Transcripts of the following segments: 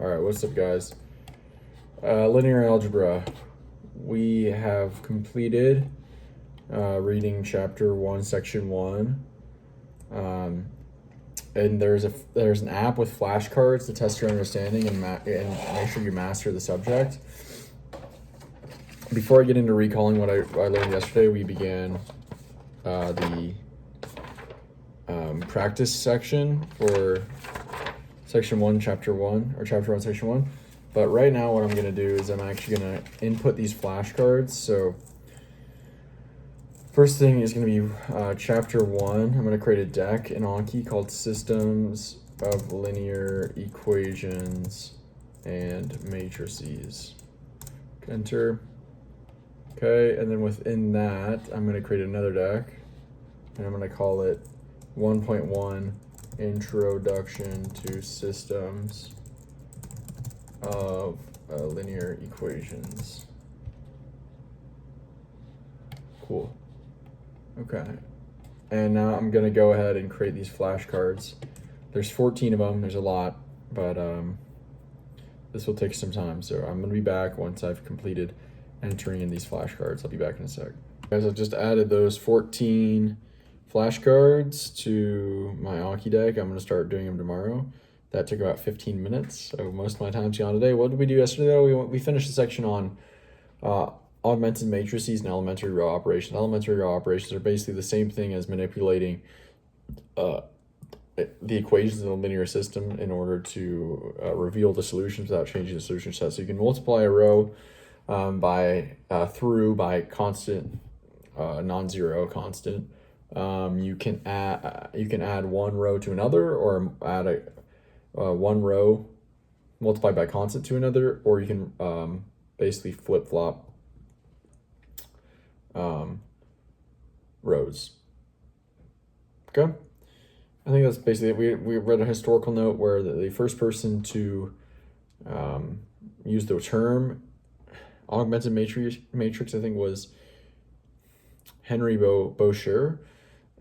All right, what's up, guys? Linear algebra. We have completed reading chapter 1, section 1. And there's an app with flashcards to test your understanding and make sure you master the subject. Before I get into recalling what I learned yesterday, we began the practice section for section 1, chapter 1, or chapter 1, section 1. But right now what I'm going to do is I'm actually going to input these flashcards. So first thing is going to be chapter 1. I'm going to create a deck in Anki called Systems of Linear Equations and Matrices. Enter. Okay, and then within that, I'm going to create another deck, and I'm going to call it 1.1 Introduction to Systems of Linear Equations. Cool. Okay. And now I'm going to go ahead and create these flashcards. There's 14 of them. There's a lot, but this will take some time. So I'm going to be back once I've completed entering in these flashcards. I'll be back in a sec. Guys, I just added those 14 flashcards to my Anki deck. I'm going to start doing them tomorrow. That took about 15 minutes, so most of my time's gone today. What did we do yesterday, though? We finished the section on augmented matrices and elementary row operations. Elementary row operations are basically the same thing as manipulating the equations in a linear system in order to reveal the solutions without changing the solution set. So you can multiply a row by constant, non-zero constant. You can add one row to another, or add one row multiplied by constant to another, or you can basically flip-flop rows. Okay, I think that's basically it. We read a historical note where the first person to use the term augmented matrix, I think, was Henry Boscher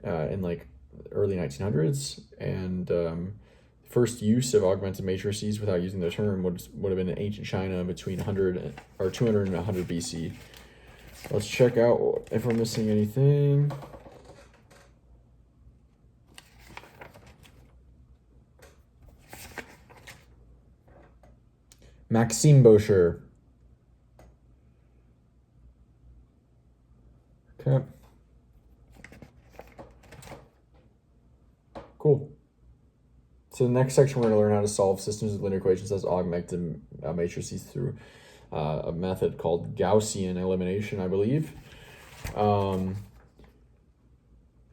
in like early 1900s, and first use of augmented matrices without using the term would have been in ancient China between 200 and 100 BC. Let's check out if we're missing anything. Maxime Boscher. Okay. Cool. So the next section, we're going to learn how to solve systems of linear equations as augmented matrices through a method called Gaussian elimination, I believe.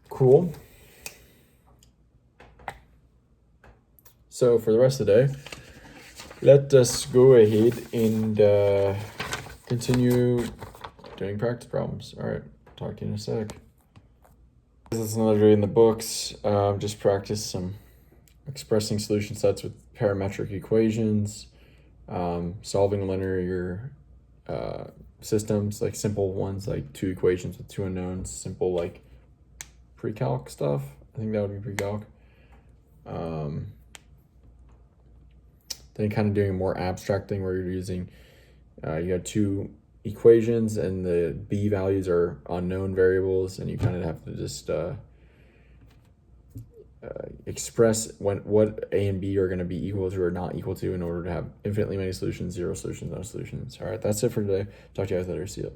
Cool. So for the rest of the day, let us go ahead and continue doing practice problems. All right, talk to you in a sec. This is another day in the books. Just practice some expressing solution sets with parametric equations, solving linear systems, like simple ones like two equations with two unknowns, simple like pre-calc stuff. I think that would be pre-calc. Then kind of doing a more abstract thing where you're using, you have two equations and the b values are unknown variables, and you kind of have to just express what a and b are going to be equal to or not equal to in order to have infinitely many solutions, zero solutions, no solutions. All right, that's it for today. Talk to you guys later. See ya.